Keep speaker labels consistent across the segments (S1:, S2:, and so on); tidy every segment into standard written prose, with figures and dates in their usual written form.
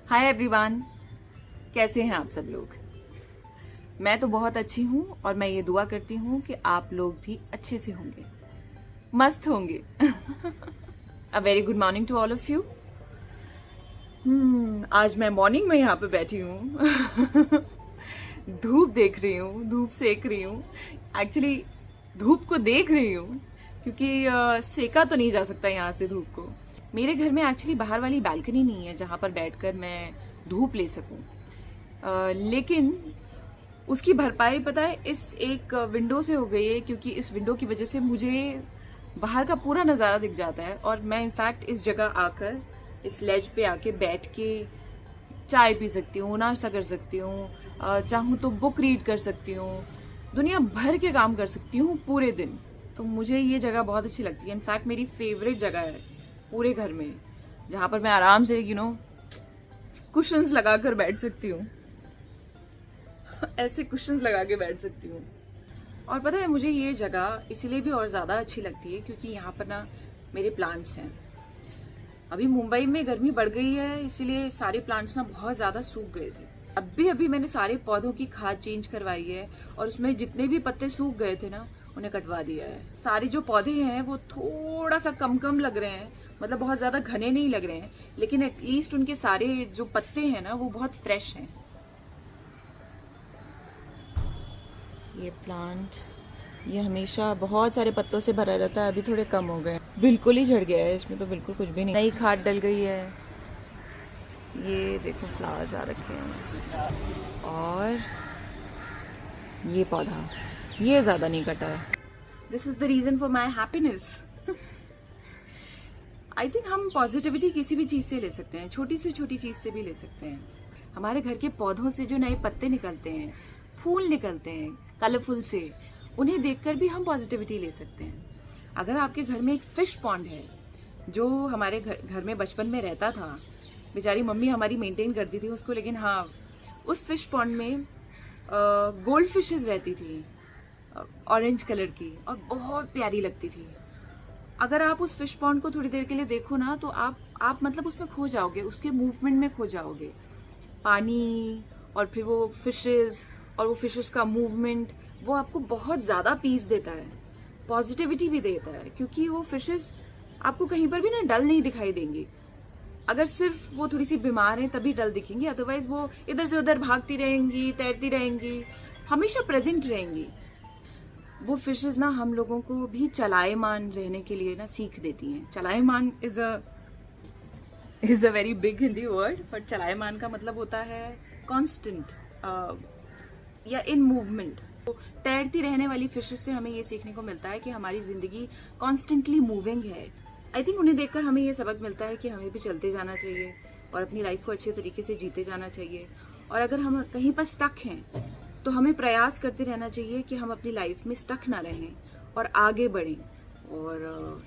S1: Hi everyone, कैसे हैं आप सब लोग। मैं तो बहुत अच्छी हूँ और मैं ये दुआ करती हूँ कि आप लोग भी अच्छे से होंगे, मस्त होंगे। A very good morning to all of you. आज मैं मॉर्निंग में यहाँ पे बैठी हूँ। धूप देख रही हूँ, धूप सेक रही हूँ। एक्चुअली धूप को देख रही हूँ क्योंकि सेका तो नहीं जा सकता यहाँ से धूप को। मेरे घर में एक्चुअली बाहर वाली बालकनी नहीं है जहाँ पर बैठकर मैं धूप ले सकूं। लेकिन उसकी भरपाई पता है इस एक विंडो से हो गई है, क्योंकि इस विंडो की वजह से मुझे बाहर का पूरा नज़ारा दिख जाता है और मैं इनफैक्ट इस जगह आकर, इस लेज पे आके बैठ के चाय पी सकती हूँ, नाश्ता कर सकती हूँ, चाहूँ तो बुक रीड कर सकती हूँ, दुनिया भर के काम कर सकती हूँ पूरे दिन। तो मुझे ये जगह बहुत अच्छी लगती है। इनफैक्ट मेरी फेवरेट जगह है पूरे घर में, जहाँ पर मैं आराम से कुशन्स लगाकर बैठ सकती हूँ। ऐसे कुशन्स लगा के बैठ सकती हूँ। और पता है मुझे ये जगह इसलिए भी और ज़्यादा अच्छी लगती है क्योंकि यहाँ पर ना मेरे प्लांट्स हैं। अभी मुंबई में गर्मी बढ़ गई है, इसीलिए सारे प्लांट्स ना बहुत ज़्यादा सूख गए थे। अभी मैंने सारे पौधों की खाद चेंज करवाई है और उसमें जितने भी पत्ते सूख गए थे ना उन्हें कटवा दिया है। सारे जो पौधे हैं वो थोड़ा सा कम लग रहे हैं, मतलब बहुत ज़्यादा घने नहीं लग रहे हैं, लेकिन एटलीस्ट उनके सारे जो पत्ते हैं ना वो बहुत फ्रेश हैं। ये प्लांट ये हमेशा बहुत सारे पत्तों से भरा रहता है, अभी थोड़े कम हो गए, बिल्कुल ही झड़ गया है। इसमें तो बिल्कुल कुछ भी नहीं, नई खाद डल गई है। ये देखो फ्लावर्स आ रखे हैं और ये पौधा ये ज़्यादा नहीं कटा है। This is the reason for my happiness. I think हम पॉजिटिविटी किसी भी चीज़ से ले सकते हैं, छोटी से छोटी चीज़ से भी ले सकते हैं। हमारे घर के पौधों से जो नए पत्ते निकलते हैं, फूल निकलते हैं कलरफुल से, उन्हें देखकर भी हम पॉजिटिविटी ले सकते हैं। अगर आपके घर में एक फिश पॉन्ड है, जो हमारे घर में बचपन में रहता था, बेचारी मम्मी हमारी मेंटेन करती थी उसको, लेकिन हाँ उस फिश पॉन्ड में गोल्ड फिशेज रहती थी ऑरेंज कलर की और बहुत प्यारी लगती थी। अगर आप उस फिश पॉन्ड को थोड़ी देर के लिए देखो ना तो आप मतलब उसमें खो जाओगे, उसके मूवमेंट में खो जाओगे। पानी और फिर वो फिशेज और वो फिशेस का मूवमेंट, वो आपको बहुत ज़्यादा पीस देता है, पॉजिटिविटी भी देता है, क्योंकि वो फिशेस आपको कहीं पर भी ना डल नहीं दिखाई देंगी। अगर सिर्फ वो थोड़ी सी बीमार हैं तभी डल दिखेंगी, अदरवाइज वो इधर से उधर भागती रहेंगी, तैरती रहेंगी, हमेशा प्रेजेंट रहेंगी। वो फिशेस ना हम लोगों को भी चलायमान रहने के लिए ना सीख देती हैं। चलायमान is a very big Hindi word, but चलायमान का मतलब होता है कांस्टेंट या इन मूवमेंट। तो तैरती रहने वाली फिशेस से हमें ये सीखने को मिलता है कि हमारी जिंदगी कॉन्स्टेंटली मूविंग है। आई थिंक उन्हें देखकर हमें ये सबक मिलता है कि हमें भी चलते जाना चाहिए और अपनी लाइफ को अच्छे तरीके से जीते जाना चाहिए। और अगर हम कहीं पर स्टक हैं तो हमें प्रयास करते रहना चाहिए कि हम अपनी लाइफ में स्टक ना रहें और आगे बढ़ें और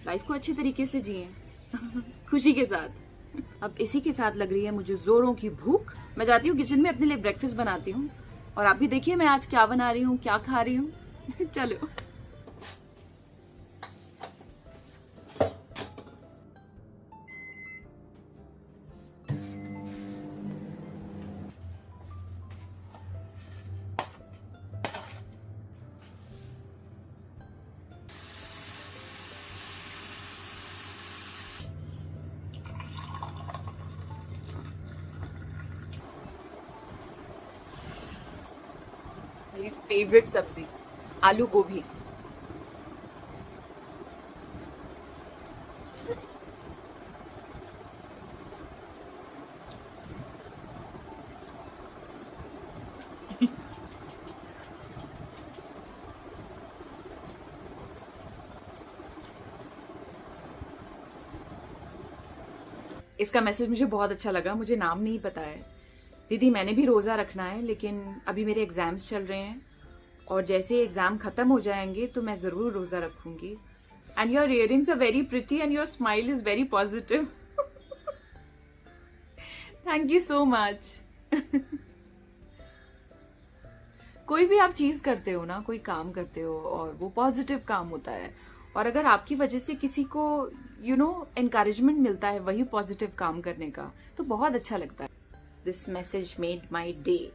S1: लाइफ को अच्छे तरीके से जिएं खुशी के साथ। अब इसी के साथ लग रही है मुझे जोरों की भूख। मैं जाती हूँ किचन में, अपने लिए ब्रेकफास्ट बनाती हूँ और आप भी देखिए मैं आज क्या बना रही हूँ, क्या खा रही हूँ। चलो। मेरी फेवरेट सब्जी आलू गोभी। इसका मैसेज मुझे बहुत अच्छा लगा, मुझे नाम नहीं पता है। दीदी मैंने भी रोज़ा रखना है, लेकिन अभी मेरे एग्ज़ाम्स चल रहे हैं और जैसे ही एग्ज़ाम ख़त्म हो जाएंगे तो मैं ज़रूर रोज़ा रखूंगी। And your earrings are very pretty and your smile is very positive. Thank you so much. कोई भी आप चीज़ करते हो ना, कोई काम करते हो और वो पॉजिटिव काम होता है, और अगर आपकी वजह से किसी को एनकरेजमेंट मिलता है वही पॉजिटिव काम करने का, तो बहुत अच्छा लगता है। This message made my day.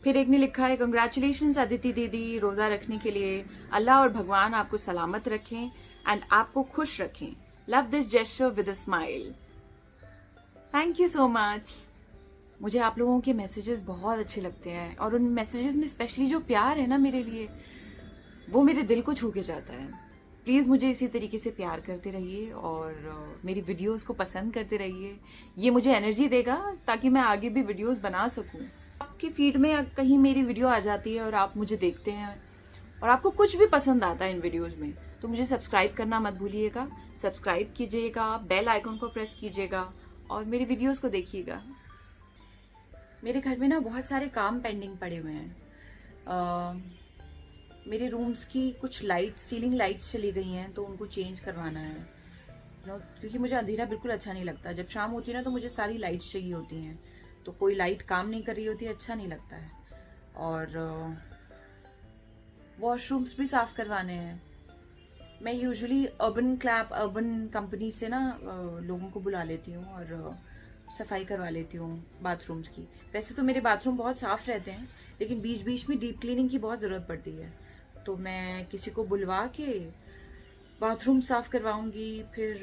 S1: फिर एक ने लिखा है, कंग्रेचुलेशंस अदिति दीदी रोजा रखने के लिए। अल्लाह और भगवान आपको सलामत रखें एंड आपको खुश रखें। Love this gesture with a smile. Thank you so much. मुझे आप लोगों के मैसेजेस बहुत अच्छे लगते हैं और उन मैसेजेस में स्पेशली जो प्यार है ना मेरे लिए, वो मेरे दिल को छू के जाता है। प्लीज़ मुझे इसी तरीके से प्यार करते रहिए और मेरी वीडियोस को पसंद करते रहिए। ये मुझे एनर्जी देगा ताकि मैं आगे भी वीडियोस बना सकूं। आपकी फीड में कहीं मेरी वीडियो आ जाती है और आप मुझे देखते हैं और आपको कुछ भी पसंद आता है इन वीडियोस में, तो मुझे सब्सक्राइब करना मत भूलिएगा। सब्सक्राइब कीजिएगा, बेल आइकन को प्रेस कीजिएगा और मेरी वीडियोस को देखिएगा। मेरे घर में ना बहुत सारे काम पेंडिंग पड़े हुए हैं। मेरे रूम्स की कुछ लाइट्स, सीलिंग लाइट्स चली गई हैं, तो उनको चेंज करवाना है। क्योंकि मुझे अंधेरा बिल्कुल अच्छा नहीं लगता। जब शाम होती है ना तो मुझे सारी लाइट्स चाहिए होती हैं, तो कोई लाइट काम नहीं कर रही होती, अच्छा नहीं लगता है। और वॉशरूम्स भी साफ करवाने हैं। मैं यूजुअली अर्बन कंपनी से ना लोगों को बुला लेती हूँ और सफाई करवा लेती हूँ बाथरूम्स की। वैसे तो मेरे बाथरूम बहुत साफ रहते हैं, लेकिन बीच बीच में डीप क्लीनिंग की बहुत ज़रूरत पड़ती है, तो मैं किसी को बुलवा के बाथरूम साफ करवाऊंगी। फिर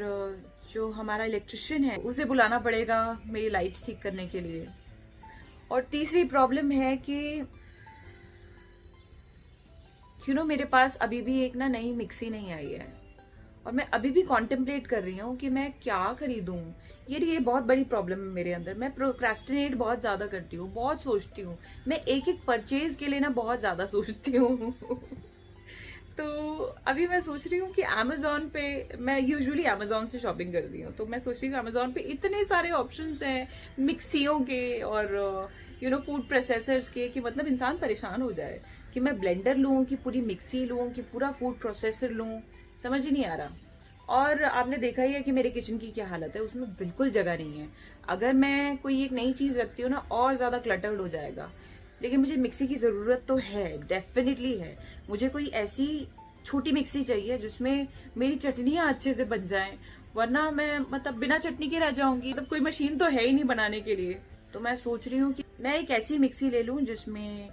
S1: जो हमारा इलेक्ट्रिशियन है उसे बुलाना पड़ेगा मेरी लाइट्स ठीक करने के लिए। और तीसरी प्रॉब्लम है कि मेरे पास अभी भी एक ना नई मिक्सी नहीं आई है और मैं अभी भी कॉन्टेम्पलेट कर रही हूँ कि मैं क्या खरीदूं। ये बहुत बड़ी प्रॉब्लम है मेरे अंदर। मैं प्रोक्रेस्टिनेट बहुत ज्यादा करती हूँ, बहुत सोचती हूँ। मैं एक एक परचेज के लिए ना बहुत ज्यादा सोचती हूँ। तो अभी मैं सोच रही हूँ कि अमेजोन पे, मैं यूजुअली अमेजोन से शॉपिंग करती हूँ, तो मैं सोच रही हूँ अमेजोन पे इतने सारे ऑप्शंस हैं मिक्सियों के और फूड प्रोसेसर्स के, कि मतलब इंसान परेशान हो जाए कि मैं ब्लेंडर लूँ कि पूरी मिक्सी लूँ कि पूरा फूड प्रोसेसर लूँ, समझ ही नहीं आ रहा। और आपने देखा ही है कि मेरे किचन की क्या हालत है, उसमें बिल्कुल जगह नहीं है। अगर मैं कोई एक नई चीज रखती हूँ ना और ज्यादा क्लटर्ड हो जाएगा। लेकिन मुझे मिक्सी की जरूरत तो है, डेफिनेटली है। मुझे कोई ऐसी छोटी मिक्सी चाहिए जिसमें मेरी चटनियां अच्छे से बन जाएं, वरना मैं मतलब बिना चटनी के रह जाऊंगी। मतलब कोई मशीन तो है ही नहीं बनाने के लिए। तो मैं सोच रही हूँ कि मैं एक ऐसी मिक्सी ले लूं जिसमें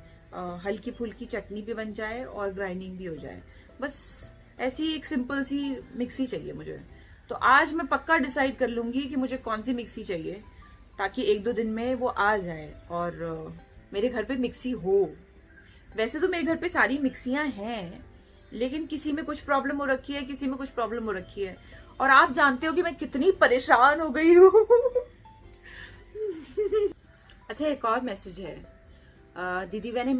S1: हल्की फुल्की चटनी भी बन जाए और ग्राइंडिंग भी हो जाए। बस ऐसी एक सिंपल सी मिक्सी चाहिए मुझे। तो आज मैं पक्का डिसाइड कर लूंगी कि मुझे कौन सी मिक्सी चाहिए, ताकि एक दो दिन में वो आ जाए और मेरे घर पे मिक्सी हो। वैसे तो मेरे घर पे सारी मिक्सियां हैं, लेकिन किसी में कुछ प्रॉब्लम हो रखी है, किसी में कुछ प्रॉब्लम हो रखी है। और आप जानते हो कि मैं कितनी परेशान हो गई हूँ। अच्छा, एक और मैसेज है। दीदी मैंने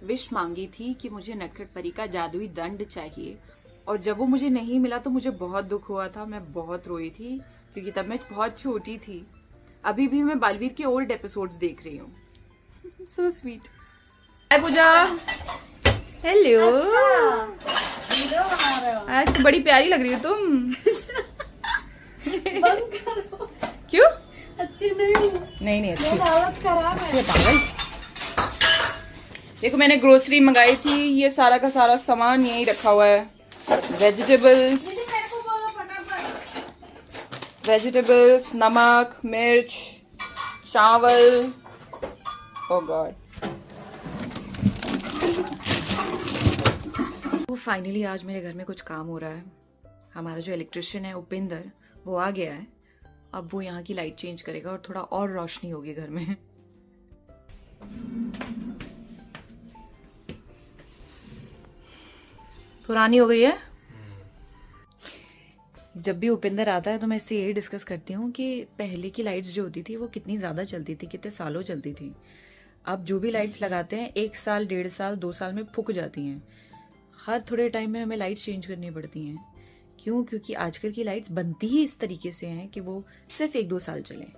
S1: विश मांगी थी कि मुझे नटखट परी का जादुई दंड चाहिए, और जब वो मुझे नहीं मिला तो मुझे बहुत दुख हुआ था। मैं बहुत रोई थी क्योंकि तब मैं बहुत छोटी थी। अभी भी मैं बालवीर के ओल्ड एपिसोड्स देख रही हूँ। So sweet. Hi Pooja. Hello. आज बड़ी प्यारी लग रही हो तुम।
S2: बंद करो।
S1: क्यों?
S2: अच्छी नहीं हूँ।
S1: नहीं अच्छी
S2: हालत खराब है।
S1: पागल। देखो मैंने ग्रोसरी मंगाई थी, ये सारा का सारा सामान यही रखा हुआ है। वेजिटेबल्स, नमक, मिर्च, चावल। ओह गॉड। वो फाइनली आज मेरे घर में कुछ काम हो रहा है। हमारा जो इलेक्ट्रिशियन है उपेंद्र, वो आ गया है। अब वो यहाँ की लाइट चेंज करेगा और थोड़ा और रोशनी होगी घर में। पुरानी हो गई है। जब भी उपेंद्र आता है तो मैं इससे यही डिस्कस करती हूँ कि पहले की लाइट्स जो होती थी वो कितनी ज्यादा चलती थी, कितने सालों चलती थी। अब जो भी लाइट्स लगाते हैं 1 साल, 1.5 साल, 2 साल में फूक जाती हैं। हर थोड़े टाइम में हमें लाइट्स चेंज करनी पड़ती हैं। क्यों? क्योंकि आजकल की लाइट्स बनती ही इस तरीके से हैं कि वो सिर्फ 1-2 साल चलें।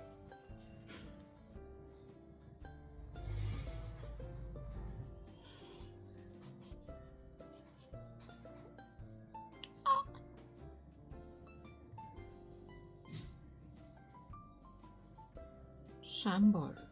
S1: शैम्बोर।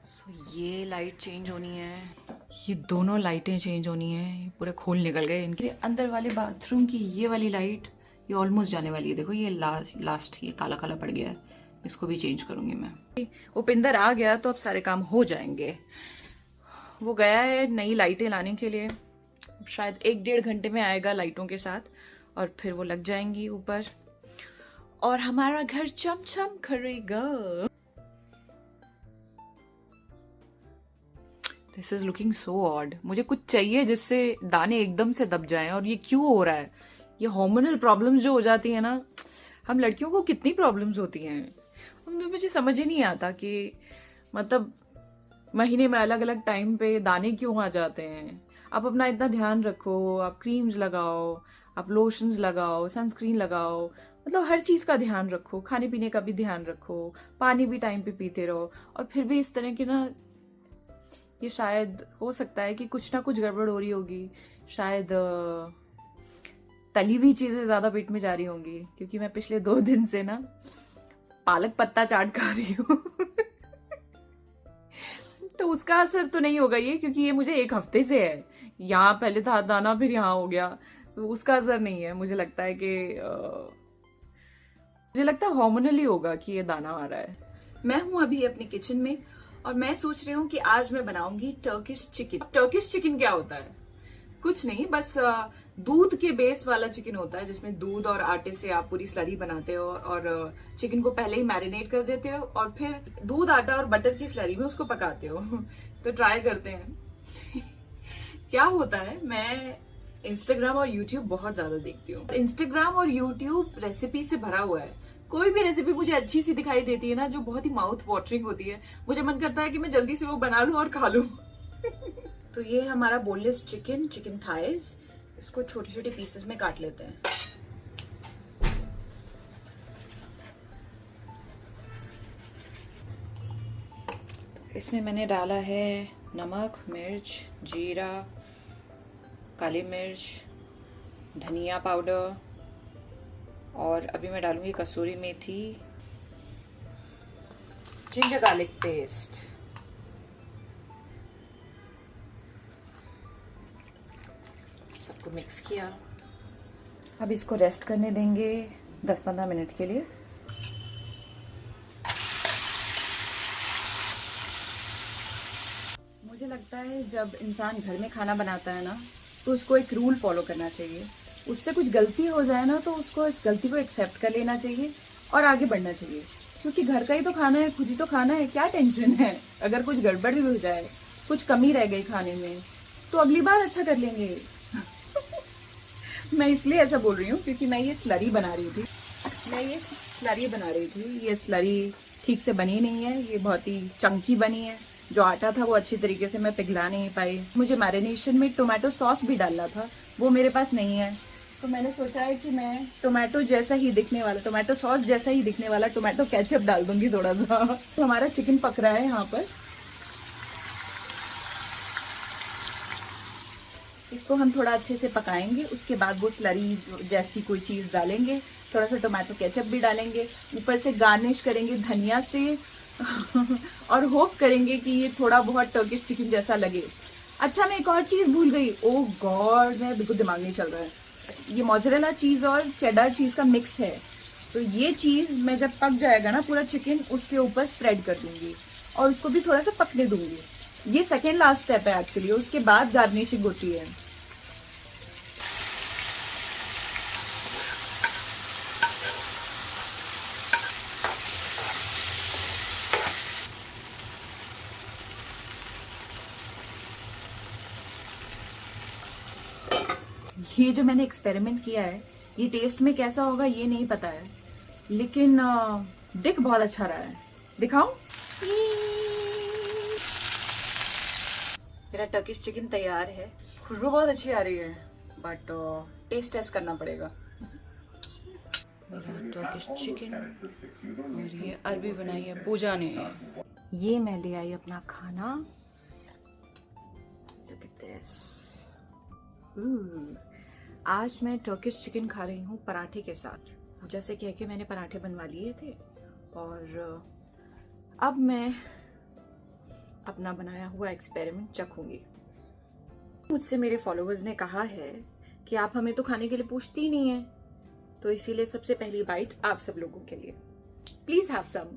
S1: सो तो ये लाइट चेंज होनी है, ये दोनों लाइटें चेंज होनी है। ये पूरे खोल निकल गए इनके। अंदर वाले बाथरूम की ये वाली लाइट ये ऑलमोस्ट जाने वाली है। देखो ये लास्ट ये काला काला पड़ गया है, इसको भी चेंज करूंगी मैं। उपिंदर आ गया तो अब सारे काम हो जाएंगे। वो गया है नई लाइटें लाने के लिए, शायद 1-1.5 घंटे में आएगा लाइटों के साथ, और फिर वो लग जाएंगी ऊपर और हमारा घर चमचम करेगा। This is looking so odd. मुझे कुछ चाहिए जिससे दाने एकदम से दब जाएं, और ये क्यों हो रहा है? ये हार्मोनल प्रॉब्लम्स जो हो जाती है ना, हम लड़कियों को कितनी प्रॉब्लम्स होती हैं, मुझे समझ ही नहीं आता कि मतलब महीने में अलग अलग टाइम पे दाने क्यों आ जाते हैं। आप अपना इतना ध्यान रखो, आप क्रीम्स लगाओ, आप लोशंस लगाओ, सनस्क्रीन लगाओ, मतलब हर चीज का ध्यान रखो, खाने पीने का भी ध्यान रखो, पानी भी टाइम पे पीते रहो, और फिर भी इस तरह के ना, ये शायद हो सकता है कि कुछ ना कुछ गड़बड़ हो रही होगी। शायद तली हुई चीजें ज्यादा पेट में जा रही होंगी, क्योंकि मैं पिछले 2 दिन से ना पालक पत्ता चाट खा रही हूँ। तो उसका असर तो नहीं होगा ये, क्योंकि ये मुझे 1 हफ्ते से है। यहाँ पहले था दाना, फिर यहाँ हो गया, तो उसका असर नहीं है। मुझे लगता है कि मुझे लगता है हार्मोनली होगा कि ये दाना आ रहा है। मैं हूं अभी अपने किचन में और मैं सोच रही हूँ कि आज मैं बनाऊंगी टर्किश चिकन। टर्किश चिकन क्या होता है? कुछ नहीं, बस दूध के बेस वाला चिकन होता है, जिसमें दूध और आटे से आप पूरी स्लरी बनाते हो और चिकन को पहले ही मैरिनेट कर देते हो और फिर दूध, आटा और बटर की स्लरी में उसको पकाते हो। तो ट्राई करते हैं। क्या होता है, मैं इंस्टाग्राम और यूट्यूब बहुत ज्यादा देखती हूँ। इंस्टाग्राम और यूट्यूब रेसिपी से भरा हुआ है। कोई भी रेसिपी मुझे अच्छी सी दिखाई देती है ना, जो बहुत ही माउथ वाटरिंग होती है, मुझे मन करता है कि मैं जल्दी से वो बना लूं और खा लूं। तो ये हमारा बोनलेस चिकन थाइज, इसको छोटे छोटे पीसेस में काट लेते हैं। इसमें मैंने डाला है नमक, मिर्च, जीरा, काली मिर्च, धनिया पाउडर, और अभी मैं डालूंगी कसूरी मेथी, जिंजर गार्लिक पेस्ट। सबको मिक्स किया। अब इसको रेस्ट करने देंगे 10-15 मिनट के लिए। मुझे लगता है जब इंसान घर में खाना बनाता है ना, तो उसको एक रूल फॉलो करना चाहिए। उससे कुछ गलती हो जाए ना, तो उसको इस गलती को एक्सेप्ट कर लेना चाहिए और आगे बढ़ना चाहिए, क्योंकि घर का ही तो खाना है, खुद ही तो खाना है, क्या टेंशन है। अगर कुछ गड़बड़ भी हो जाए, कुछ कमी रह गई खाने में, तो अगली बार अच्छा कर लेंगे। मैं इसलिए ऐसा बोल रही हूँ क्योंकि मैं ये स्लरी बना रही थी। ये स्लरी ठीक से बनी नहीं है, ये बहुत ही चंकी बनी है। जो आटा था वो अच्छी तरीके से मैं पिघला नहीं पाई। मुझे मैरिनेशन में टोमेटो सॉस भी डालना था, वो मेरे पास नहीं है। तो मैंने सोचा है कि मैं टोमेटो सॉस जैसा ही दिखने वाला टोमेटो केचप डाल दूंगी थोड़ा सा। तो हमारा चिकन पक रहा है यहाँ पर। इसको हम थोड़ा अच्छे से पकाएंगे, उसके बाद वो स्लरी जैसी कोई चीज डालेंगे, थोड़ा सा टोमेटो केचप भी डालेंगे, ऊपर से गार्निश करेंगे धनिया से। और होप करेंगे कि ये थोड़ा बहुत टर्किश चिकन जैसा लगे। अच्छा, मैं एक और चीज भूल गई। ओह गॉड, मेरा बिल्कुल दिमाग नहीं चल रहा है। ये मोज़रेला चीज और चेडर चीज का मिक्स है, तो ये चीज मैं जब पक जाएगा ना पूरा चिकन, उसके ऊपर स्प्रेड कर दूंगी और उसको भी थोड़ा सा पकने दूंगी। ये सेकेंड लास्ट स्टेप है एक्चुअली, उसके बाद गार्निशिंग होती है। ये जो मैंने एक्सपेरिमेंट किया है, ये टेस्ट में कैसा होगा ये नहीं पता है, लेकिन दिख बहुत अच्छा रहा है। दिखाऊं? मेरा टर्किश चिकन तैयार है। खुशबू बहुत अच्छी आ रही है, बट टेस्ट करना पड़ेगा। मेरा टर्किश चिकन, और ये अरबी बनाई है पूजा ने। ये मैं ले आई अपना खाना। Look at this. आज मैं टर्किश चिकन खा रही हूँ पराठे के साथ। जैसे कह के मैंने पराठे बनवा लिए थे, और अब मैं अपना बनाया हुआ एक्सपेरिमेंट चखूंगी। मुझसे मेरे फॉलोअर्स ने कहा है कि आप हमें तो खाने के लिए पूछती ही नहीं है, तो इसीलिए सबसे पहली बाइट आप सब लोगों के लिए। Please have some.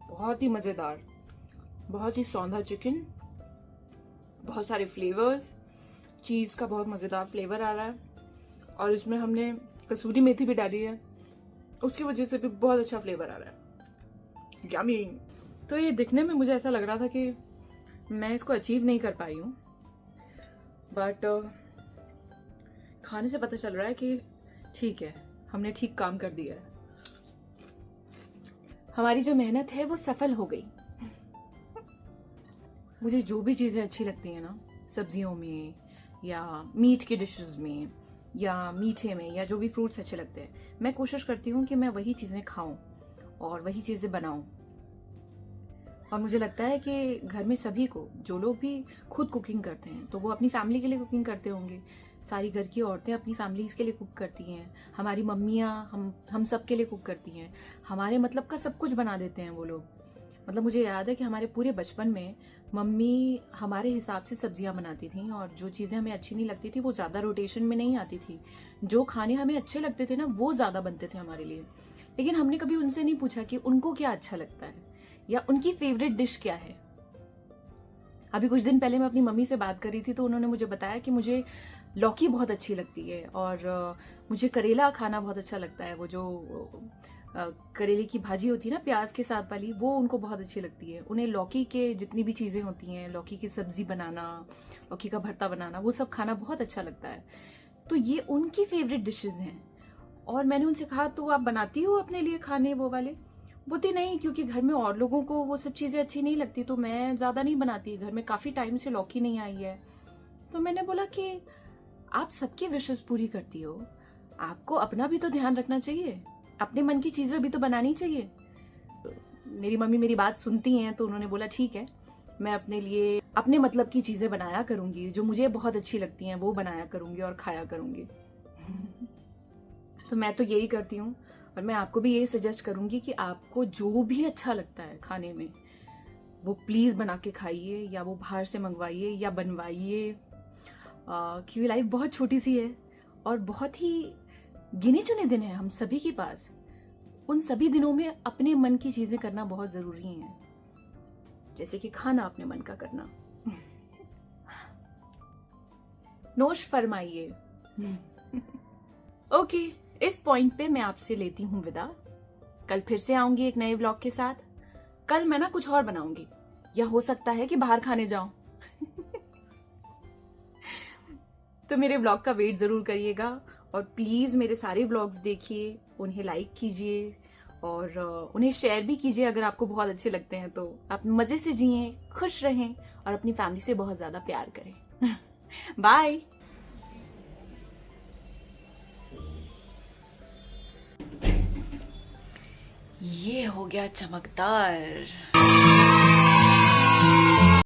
S1: बहुत ही मजेदार, बहुत ही सौंधा चिकन, बहुत सारे फ्लेवर्स, चीज का बहुत मजेदार फ्लेवर आ रहा है, और इसमें हमने कसूरी मेथी भी डाली है, उसकी वजह से भी बहुत अच्छा फ्लेवर आ रहा है। यम्मी। तो ये दिखने में मुझे ऐसा लग रहा था कि मैं इसको अचीव नहीं कर पाई हूँ, बट खाने से पता चल रहा है कि ठीक है, हमने ठीक काम कर दिया है, हमारी जो मेहनत है वो सफल हो गई। मुझे जो भी चीजें अच्छी लगती हैं ना, सब्जियों में या मीट के डिशेस में या मीठे में या जो भी फ्रूट्स अच्छे लगते हैं, मैं कोशिश करती हूँ कि मैं वही चीजें खाऊं और वही चीजें बनाऊं। और मुझे लगता है कि घर में सभी को, जो लोग भी खुद कुकिंग करते हैं, तो वो अपनी फैमिली के लिए कुकिंग करते होंगे। सारी घर की औरतें अपनी फैमिलीज के लिए कुक करती हैं, हमारी मम्मियाँ हम सब के लिए कुक करती हैं, हमारे मतलब का सब कुछ बना देते हैं वो लोग। मतलब मुझे याद है कि हमारे पूरे बचपन में मम्मी हमारे हिसाब से सब्जियां बनाती थी, और जो चीजें हमें अच्छी नहीं लगती थी वो ज्यादा रोटेशन में नहीं आती थी। जो खाने हमें अच्छे लगते थे ना, वो ज्यादा बनते थे हमारे लिए। लेकिन हमने कभी उनसे नहीं पूछा कि उनको क्या अच्छा लगता है या उनकी फेवरेट डिश क्या है। अभी कुछ दिन पहले मैं अपनी मम्मी से बात कर रही थी, तो उन्होंने मुझे बताया कि मुझे लौकी बहुत अच्छी लगती है, और मुझे करेला खाना बहुत अच्छा लगता है। वो जो करेले की भाजी होती है ना प्याज के साथ वाली, वो उनको बहुत अच्छी लगती है। उन्हें लौकी के जितनी भी चीजें होती हैं, लौकी की सब्जी बनाना, लौकी का भरता बनाना, वो सब खाना बहुत अच्छा लगता है। तो ये उनकी फेवरेट डिशेज हैं। और मैंने उनसे कहा, तो आप बनाती हो अपने लिए खाने वो वाले? बोलती नहीं, क्योंकि घर में और लोगों को वो सब चीजें अच्छी नहीं लगती, तो मैं ज्यादा नहीं बनाती। घर में काफी टाइम से लौकी नहीं आई है। तो मैंने बोला कि आप सबकी विशेष पूरी करती हो, आपको अपना भी तो ध्यान रखना चाहिए, अपने मन की चीजें भी तो बनानी चाहिए। मेरी मम्मी मेरी बात सुनती हैं, तो उन्होंने बोला ठीक है, मैं अपने लिए अपने मतलब की चीजें बनाया करूंगी, जो मुझे बहुत अच्छी लगती हैं वो बनाया करूंगी और खाया करूंगी। तो मैं तो यही करती हूँ, और मैं आपको भी यही सजेस्ट करूंगी कि आपको जो भी अच्छा लगता है खाने में, वो प्लीज बना के खाइए, या वो बाहर से मंगवाइए या बनवाइए। क्योंकि लाइफ बहुत छोटी सी है और बहुत ही गिने चुने दिन है हम सभी के पास। उन सभी दिनों में अपने मन की चीजें करना बहुत जरूरी है, जैसे कि खाना अपने मन का करना। नोश फरमाइए। ओके, इस पॉइंट पे मैं आपसे लेती हूँ विदा। कल फिर से आऊंगी एक नए व्लॉग के साथ। कल मैं ना कुछ और बनाऊंगी, या हो सकता है कि बाहर खाने जाऊं। तो मेरे व्लॉग का वेट जरूर करिएगा, और प्लीज मेरे सारे व्लॉग्स देखिए, उन्हें लाइक कीजिए और उन्हें शेयर भी कीजिए अगर आपको बहुत अच्छे लगते हैं तो। आप मजे से जिए, खुश रहें और अपनी फैमिली से बहुत ज्यादा प्यार करें। बाय। ये हो गया चमकदार।